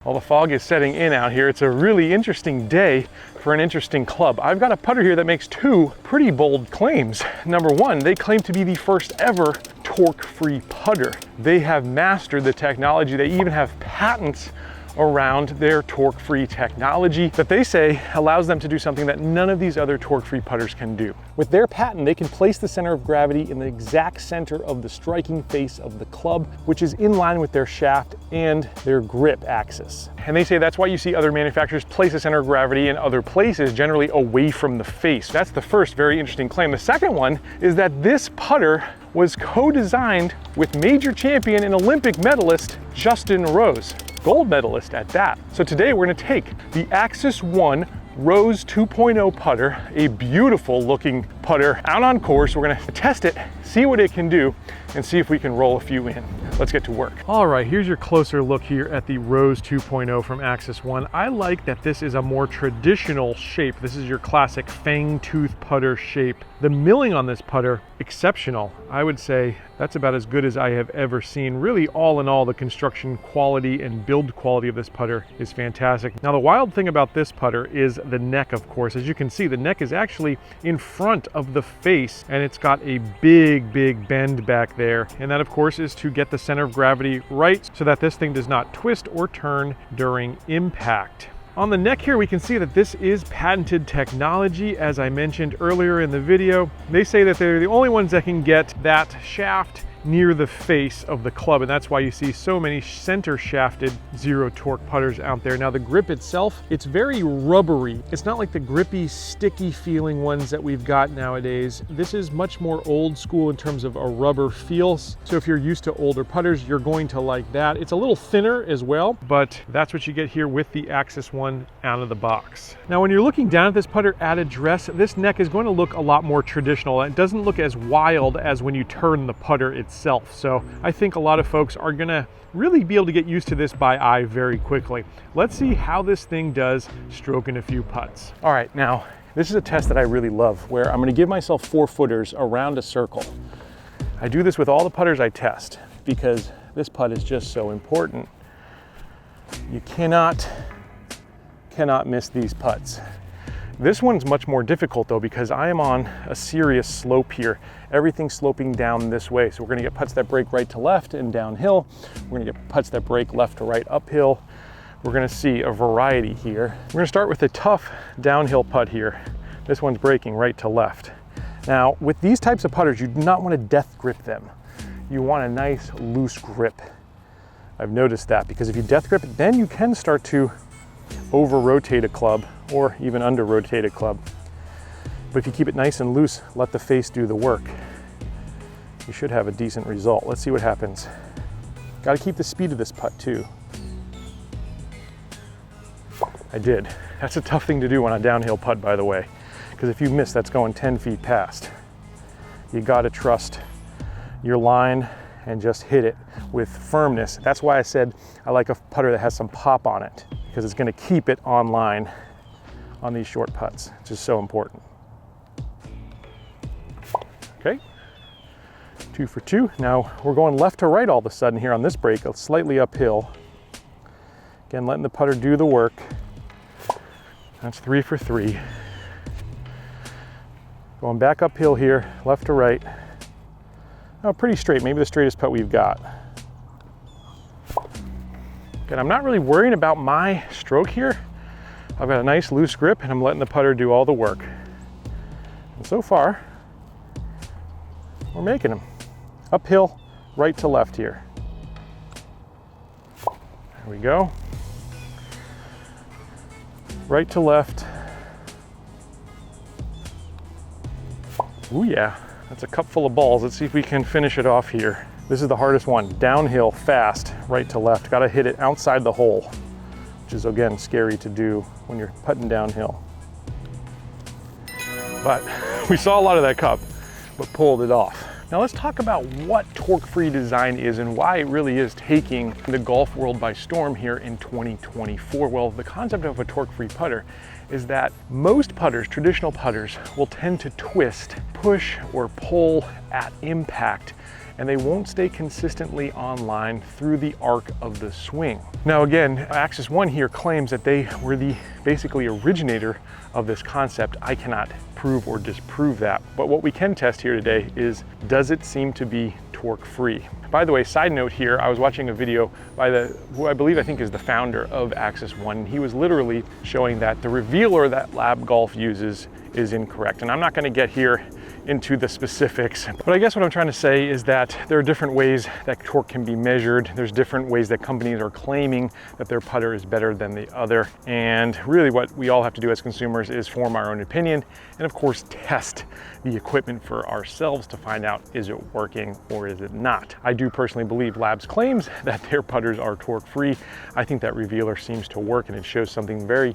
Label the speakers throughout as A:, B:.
A: Well, the fog is setting in out here. It's a really interesting day for an interesting club. I've got a putter here that makes two pretty bold claims. Number one, they claim to be the first ever torque-free putter. They have mastered the technology. They even have patents around their torque-free technology that they say allows them to do something that none of these other torque-free putters can do. With their patent, they can place the center of gravity in the exact center of the striking face of the club, which is in line with their shaft and their grip axis. And they say that's why you see other manufacturers place the center of gravity in other places, generally away from the face. That's the first very interesting claim. The second one is that this putter was co-designed with major champion and Olympic medalist Justin Rose, gold medalist at that. So today we're gonna take the Axis One Rose 2.0 putter, a beautiful looking putter, out on course. We're gonna test it, see what it can do, and see if we can roll a few in. Let's get to work. All right, here's your closer look here at the Rose 2.0 from Axis One. I like that this is a more traditional shape. This is your classic fang tooth putter shape. The milling on this putter, exceptional. I would say that's about as good as I have ever seen. Really, all in all, the construction quality and build quality of this putter is fantastic. Now, the wild thing about this putter is the neck, of course. As you can see, the neck is actually in front of the face, and it's got a big bend back there. And that, of course, is to get the center of gravity right so that this thing does not twist or turn during impact. On the neck here, we can see that this is patented technology. As I mentioned earlier in the video, they say that they're the only ones that can get that shaft near the face of the club, and that's why you see so many center shafted zero torque putters out there. Now, the grip itself, it's very rubbery. It's not like the grippy, sticky feeling ones that we've got nowadays. This is much more old school in terms of a rubber feel. So if you're used to older putters, you're going to like that. It's a little thinner as well, but that's what you get here with the Axis One out of the box. Now, when you're looking down at this putter at address, this neck is going to look a lot more traditional. It doesn't look as wild as when you turn the putter itself. So I think a lot of folks are gonna really be able to get used to this by eye very quickly. Let's see how this thing does stroking a few putts. All right, now this is a test that I really love, where I'm gonna give myself 4 footers around a circle. I do this with all the putters I test because this putt is just so important. You cannot miss these putts. This one's much more difficult though, because I am on a serious slope here. Everything's sloping down this way. So we're gonna get putts that break right to left and downhill. We're gonna get putts that break left to right uphill. We're gonna see a variety here. We're gonna start with a tough downhill putt here. This one's breaking right to left. Now, with these types of putters, you do not wanna death grip them. You want a nice loose grip. I've noticed that, because if you death grip it, then you can start to over rotate a club or even under rotate a club. But if you keep it nice and loose, let the face do the work, you should have a decent result. Let's see what happens. Got to keep the speed of this putt too. I did. That's a tough thing to do on a downhill putt, by the way, because if you miss, that's going 10 feet past. You got to trust your line and just hit it with firmness. That's why I said I like a putter that has some pop on it, because it's going to keep it on line on these short putts. It's just so important. Okay, 2 for 2. Now we're going left to right all of a sudden here on this break, slightly uphill. Again, letting the putter do the work. That's 3 for 3. Going back uphill here, left to right. Oh, pretty straight, maybe the straightest putt we've got. Again, I'm not really worrying about my stroke here. I've got a nice loose grip and I'm letting the putter do all the work. And so far, we're making them. Uphill, right to left here. There we go. Right to left. Ooh yeah, that's a cup full of balls. Let's see if we can finish it off here. This is the hardest one. Downhill, fast, right to left. Got to hit it outside the hole, which is again scary to do when you're putting downhill. But we saw a lot of that cup, but pulled it off. Now let's talk about what torque-free design is and why it really is taking the golf world by storm here in 2024. Well, the concept of a torque-free putter is that most putters, traditional putters, will tend to twist, push, or pull at impact. and they won't stay consistently on line through the arc of the swing. Now again, Axis One here claims that they were the basically originator of this concept. I cannot prove or disprove that, but what we can test here today is, does it seem to be torque free? By the way, side note here, I was watching a video by who I think is the founder of Axis One. He was literally showing that the revealer that Lab Golf uses is incorrect. And I'm not gonna get here into the specifics, but I guess what I'm trying to say is that there are different ways that torque can be measured. There's different ways that companies are claiming that their putter is better than the other. And really what we all have to do as consumers is form our own opinion and of course test the equipment for ourselves to find out, is it working or is it not? I do personally believe Labs claims that their putters are torque free. I think that revealer seems to work, and it shows something very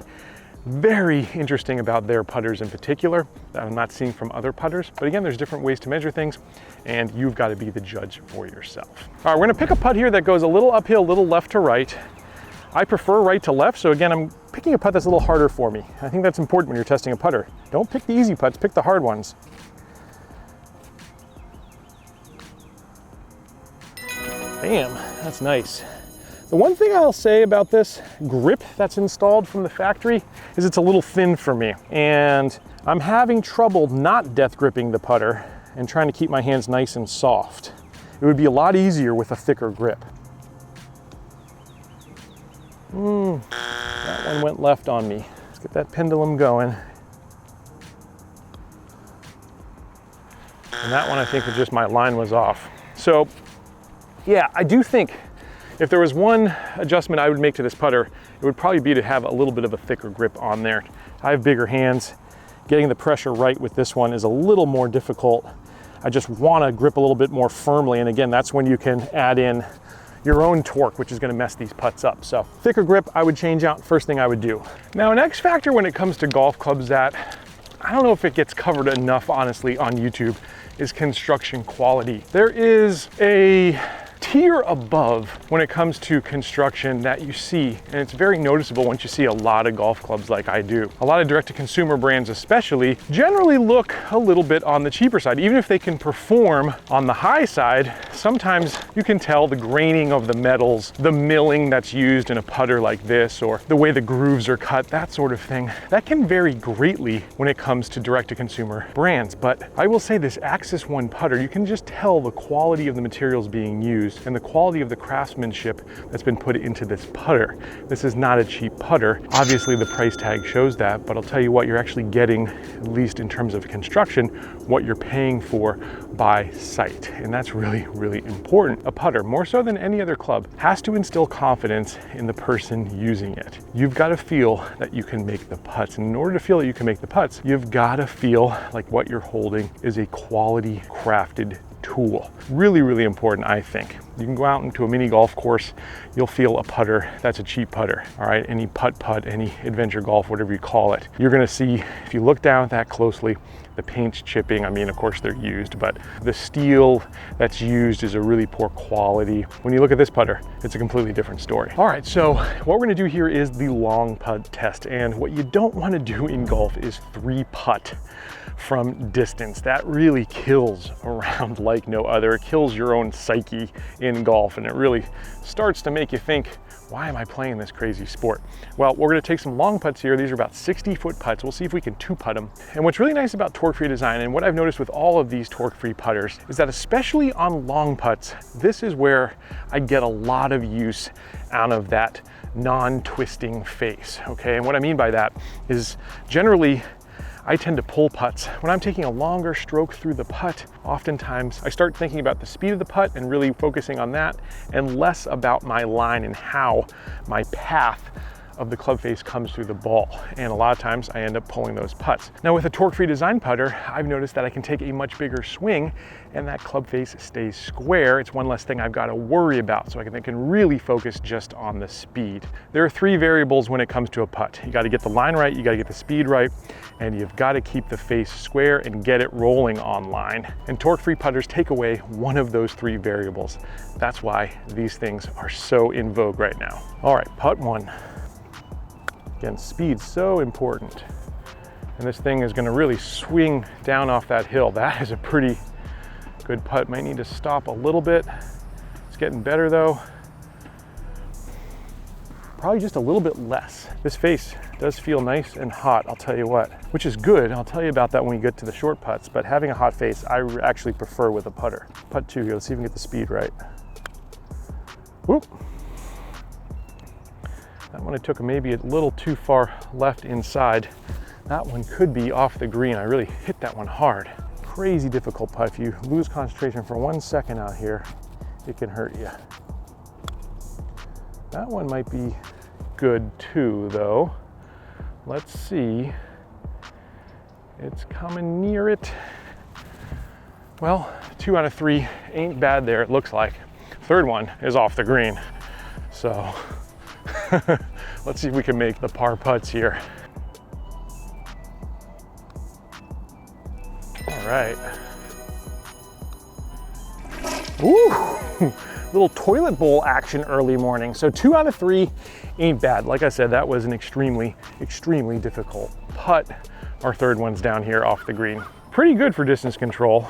A: interesting about their putters in particular that I'm not seeing from other putters. But again, there's different ways to measure things, and you've got to be the judge for yourself. All right, we're gonna pick a putt here that goes a little uphill, a little left to right. I prefer right to left, so again, I'm picking a putt that's a little harder for me. I think that's important when you're testing a putter. Don't pick the easy putts, pick the hard ones. Damn, that's nice. The one thing I'll say about this grip that's installed from the factory is it's a little thin for me, and I'm having trouble not death gripping the putter and trying to keep my hands nice and soft. It would be a lot easier with a thicker grip. That one went left on me. Let's get that pendulum going. And that one I think was just my line was off. So yeah, I do think if there was one adjustment I would make to this putter, it would probably be to have a little bit of a thicker grip on there. I have bigger hands. Getting the pressure right with this one is a little more difficult. I just want to grip a little bit more firmly, and again, that's when you can add in your own torque, which is going to mess these putts up. So thicker grip, I would change out, first thing I would do. Now an X factor when it comes to golf clubs that I don't know if it gets covered enough, honestly, on YouTube, is construction quality. There is a tier above when it comes to construction that you see, and it's very noticeable once you see a lot of golf clubs like I do. A lot of direct-to-consumer brands especially generally look a little bit on the cheaper side. Even if they can perform on the high side, sometimes you can tell the graining of the metals, the milling that's used in a putter like this, or the way the grooves are cut, that sort of thing. That can vary greatly when it comes to direct-to-consumer brands, but I will say this Axis One putter, you can just tell the quality of the materials being used and the quality of the craftsmanship that's been put into this putter. This is not a cheap putter. Obviously the price tag shows that, but I'll tell you what, you're actually getting, at least in terms of construction, what you're paying for by sight. And that's really, really important. A putter, more so than any other club, has to instill confidence in the person using it. You've got to feel that you can make the putts. And in order to feel that you can make the putts, you've got to feel like what you're holding is a quality crafted tool. Really, really important, I think. You can go out into a mini golf course, you'll feel a putter that's a cheap putter, all right? Any putt, any adventure golf, whatever you call it. You're gonna see, if you look down at that closely, the paint's chipping. I mean, of course they're used, but the steel that's used is a really poor quality. When you look at this putter, it's a completely different story. All right, so what we're gonna do here is the long putt test. And what you don't wanna do in golf is 3-putt from distance. That really kills a round like no other. It kills your own psyche in golf, and it really starts to make you think, why am I playing this crazy sport? Well, we're gonna take some long putts here. These are about 60-foot putts. We'll see if we can 2-putt them. And what's really nice about torque-free design, and what I've noticed with all of these torque-free putters, is that especially on long putts, this is where I get a lot of use out of that non-twisting face, okay? And what I mean by that is generally, I tend to pull putts. When I'm taking a longer stroke through the putt, oftentimes I start thinking about the speed of the putt and really focusing on that, and less about my line and how my path of the club face comes through the ball. And a lot of times I end up pulling those putts. Now with a torque-free design putter, I've noticed that I can take a much bigger swing and that club face stays square. It's one less thing I've got to worry about, so I can really focus just on the speed. There are 3 variables when it comes to a putt. You got to get the line right, you got to get the speed right, and you've got to keep the face square and get it rolling on line. And torque-free putters take away one of those 3 variables. That's why these things are so in vogue right now. All right, putt 1. Again, speed's so important. And this thing is gonna really swing down off that hill. That is a pretty Good putt, might need to stop a little bit. It's getting better though. Probably just a little bit less. This face does feel nice and hot, I'll tell you what, which is good. I'll tell you about that when we get to the short putts, but having a hot face, I actually prefer with a putter. Putt 2 here, let's see if we can get the speed right. Whoop. That one I took maybe a little too far left inside. That one could be off the green. I really hit that one hard. Crazy difficult putt. If you lose concentration for 1 second out here, it can hurt you. That one might be good too, though. Let's see. It's coming near it. Well, 2 out of 3 ain't bad there, it looks like. Third one is off the green. So let's see if we can make the par putts here. All right. Ooh. Little toilet bowl action early morning. So 2 out of 3 ain't bad. Like I said, that was an extremely difficult putt. Our third one's down here off the green. Pretty good for distance control.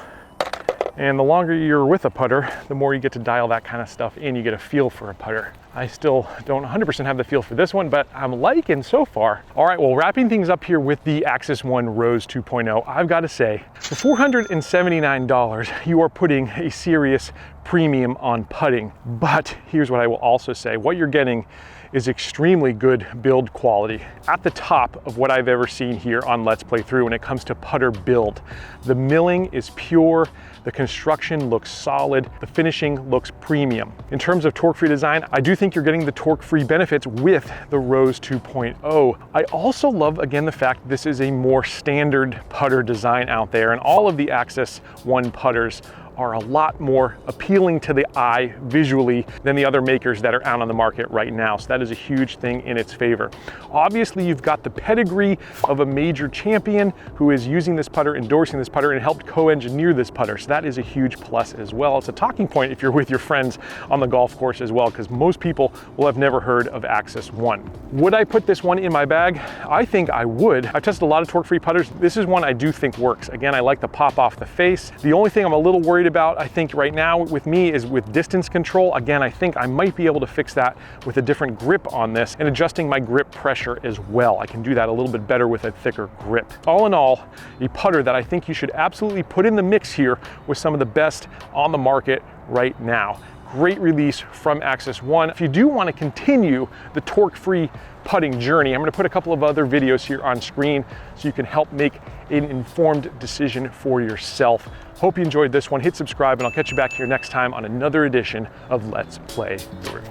A: And the longer you're with a putter, the more you get to dial that kind of stuff in. You get a feel for a putter. I still don't 100% have the feel for this one, but I'm liking so far. All right, well, wrapping things up here with the Axis One Rose 2.0, I've got to say, for $479, you are putting a serious premium on putting. But here's what I will also say. What you're getting is extremely good build quality. At the top of what I've ever seen here on Let's Play Through when it comes to putter build. The milling is pure, the construction looks solid, the finishing looks premium. In terms of torque-free design, I do think you're getting the torque-free benefits with the Rose 2.0. I also love, again, the fact this is a more standard putter design out there, and all of the Axis One putters are a lot more appealing to the eye visually than the other makers that are out on the market right now. So that is a huge thing in its favor. Obviously, you've got the pedigree of a major champion who is using this putter, endorsing this putter, and helped co-engineer this putter. So that is a huge plus as well. It's a talking point if you're with your friends on the golf course as well, because most people will have never heard of Axis One. Would I put this one in my bag? I think I would. I've tested a lot of torque-free putters. This is one I do think works. Again, I like the pop off the face. The only thing I'm a little worried about, I think right now with me, is with distance control. Again, I think I might be able to fix that with a different grip on this and adjusting my grip pressure as well. I can do that a little bit better with a thicker grip. All in all, a putter that I think you should absolutely put in the mix here with some of the best on the market right now. Great release from Axis One. If you do want to continue the torque-free putting journey, I'm going to put a couple of other videos here on screen so you can help make an informed decision for yourself. Hope you enjoyed this one. Hit subscribe, and I'll catch you back here next time on another edition of Let's Play Through.